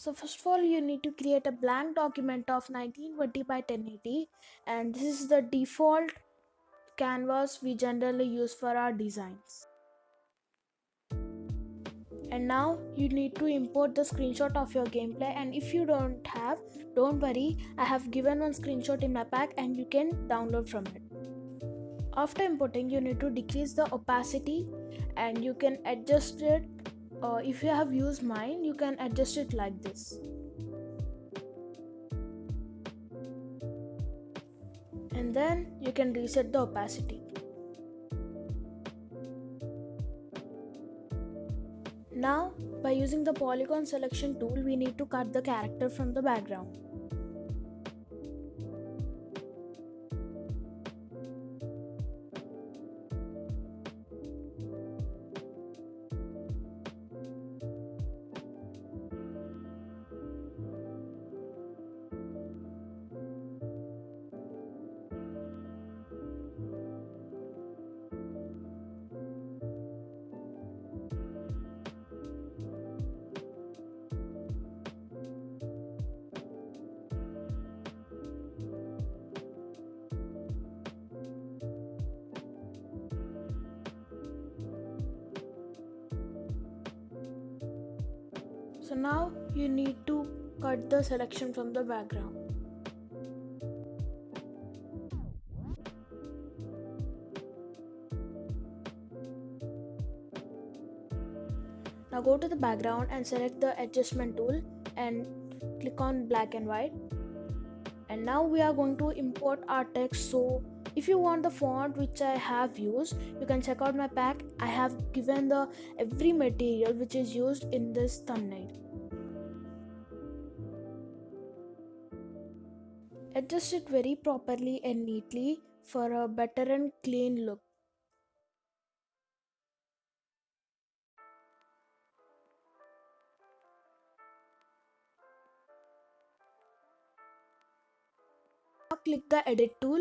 So first of all, you need to create a blank document of 1920 by 1080, and this is the default canvas we generally use for our designs. And now you need to import the screenshot of your gameplay, and if you don't have, don't worry, I have given one screenshot in my pack and you can download from it. After importing, you need to decrease the opacity and you can adjust it. If you have used mine, you can adjust it like this. And then you can reset the opacity. Now, by using the polygon selection tool, we need to cut the character from the background. So now you need to cut the selection from the background. Now go to the background and select the adjustment tool and click on black and white. And now we are going to import our text. So if you want the font which I have used, you can check out my pack. I have given the every material which is used in this thumbnail. Adjust it very properly and neatly for a better and clean look. Now click the edit tool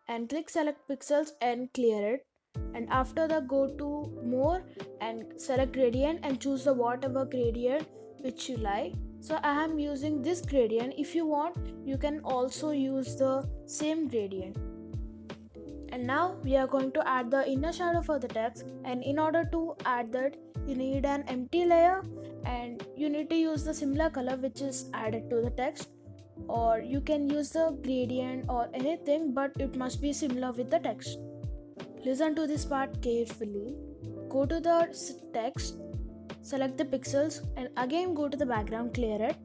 and click select pixels and clear it. And after that, go to more and select gradient and choose the whatever gradient which you like. So I am using this gradient. If you want, you can also use the same gradient. And now we are going to add the inner shadow for the text, and in order to add that, you need an empty layer and you need to use the similar color which is added to the text, or you can use the gradient or anything, but it must be similar with the text. Listen to this part carefully. Go to the text, select the pixels and again go to the background, clear it.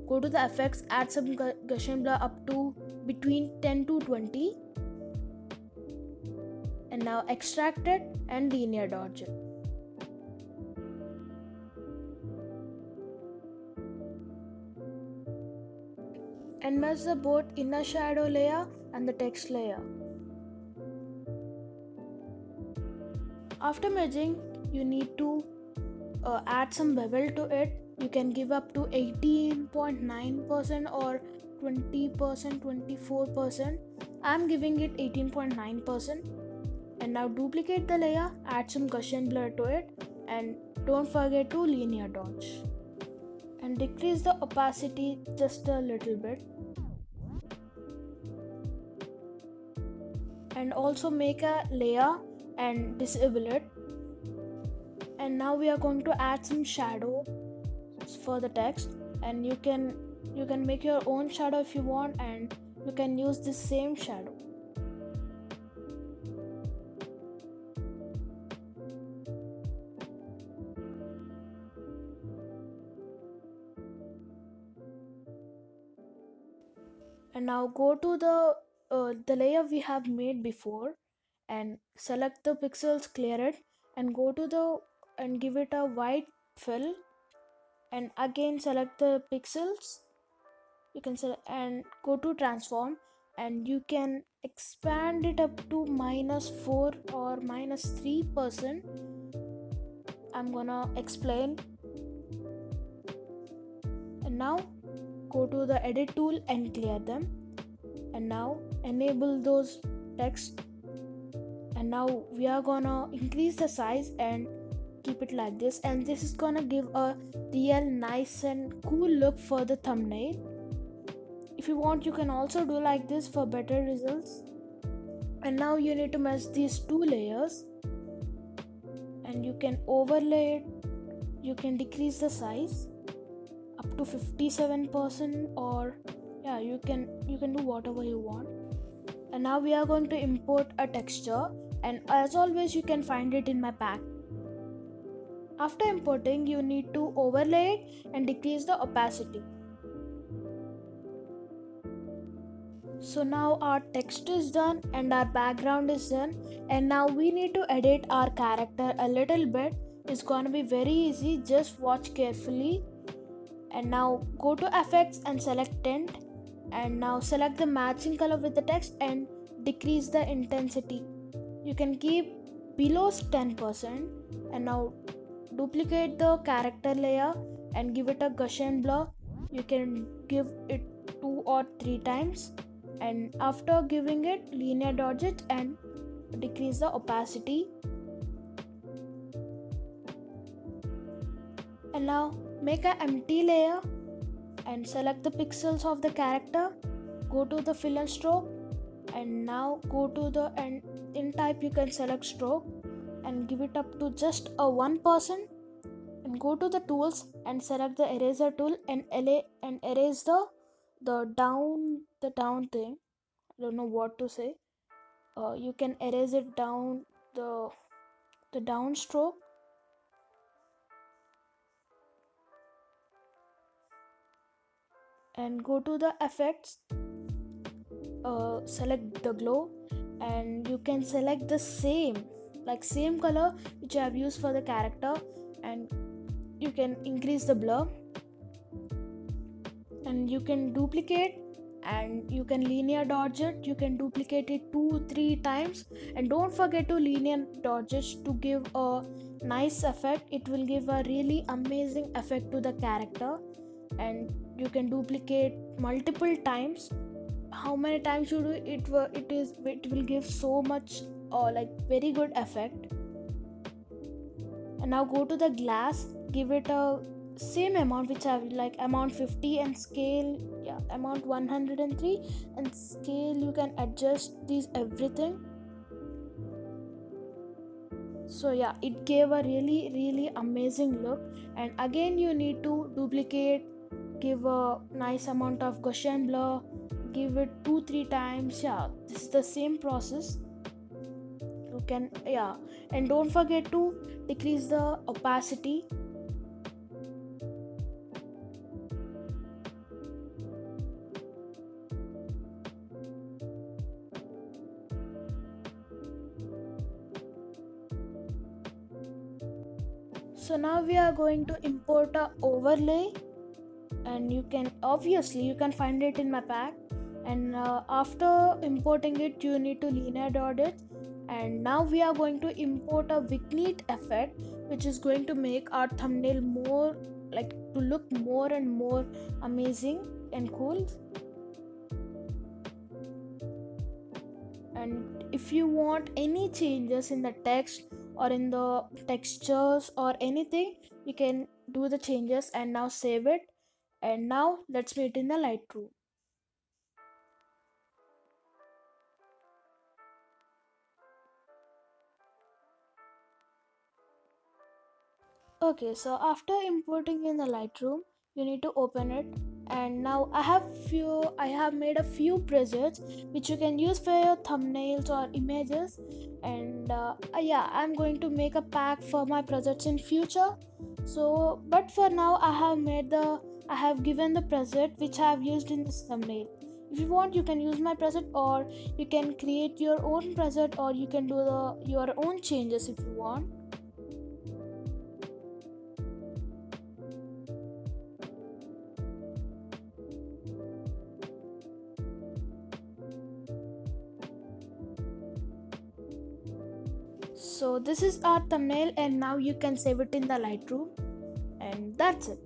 Go to the effects, add some Gaussian blur up to between 10 to 20. And now extract it and linear dodge it. And merge the both inner shadow layer and the text layer. After merging, you need to add some bevel to it. You can give up to 18.9% or 20%, 24%. I'm giving it 18.9%. And now duplicate the layer, add some Gaussian blur to it, and don't forget to linear dodge. And decrease the opacity just a little bit. And also make a layer and disable it. And now we are going to add some shadow for the text, and you can make your own shadow if you want, and you can use the same shadow. And now go to the layer we have made before and select the pixels, clear it, and go to and give it a white fill, and again select the pixels. You can select and go to transform, and you can expand it up to -4 or -3%. I'm gonna explain. And now go to the edit tool and clear them, and now enable those text. And now we are gonna increase the size and keep it like this, and this is gonna give a real nice and cool look for the thumbnail. If you want, you can also do like this for better results. And now you need to merge these two layers, and you can overlay it. You can decrease the size up to 57%, or yeah, you can do whatever you want. And now we are going to import a texture, and as always you can find it in my pack. After importing, you need to overlay it and decrease the opacity. So now our text is done and our background is done, and now we need to edit our character a little bit. It's gonna be very easy, just watch carefully. And now go to effects and select tint, and now select the matching color with the text and decrease the intensity. You can keep below 10%, and now duplicate the character layer and give it a Gaussian blur. You can give it 2 or 3 times, and after giving it, linear dodge it and decrease the opacity. And now make an empty layer and select the pixels of the character. Go to the fill and stroke, and now go to the in type you can select stroke and give it up to just a 1%, and go to the tools and select the eraser tool and erase the down thing. I don't know what to say. You can erase it down, the down stroke. And go to the effects, select the glow, and you can select the same color which I have used for the character, and you can increase the blur, and you can duplicate and you can linear dodge it. You can duplicate it 2-3 times, and don't forget to linear dodge it to give a nice effect. It will give a really amazing effect to the character, and you can duplicate multiple times. How many times you do it, it will give so much very good effect. And now go to the glass, give it a same amount which I have, like amount 50, and scale amount 103, and scale you can adjust these everything. So yeah, it gave a really amazing look. And again you need to duplicate, give a nice amount of Gaussian blur, give it 2-3 times. Yeah, this is the same process. You can and don't forget to decrease the opacity. So now we are going to import a overlay, and you can find it in my pack. And after importing it, you need to linear dot it. And now we are going to import a vignette effect, which is going to make our thumbnail more to look more and more amazing and cool. And if you want any changes in the text or in the textures or anything, you can do the changes and now save it. And now let's meet in the Lightroom. Okay, so after importing in the Lightroom, you need to open it. And now I have made a few presets which you can use for your thumbnails or images. And I'm going to make a pack for my presets in future. So but for now I have given the preset which I have used in this thumbnail. If you want, you can use my preset, or you can create your own preset, or you can do your own changes if you want. So this is our thumbnail, and now you can save it in the Lightroom, and that's it.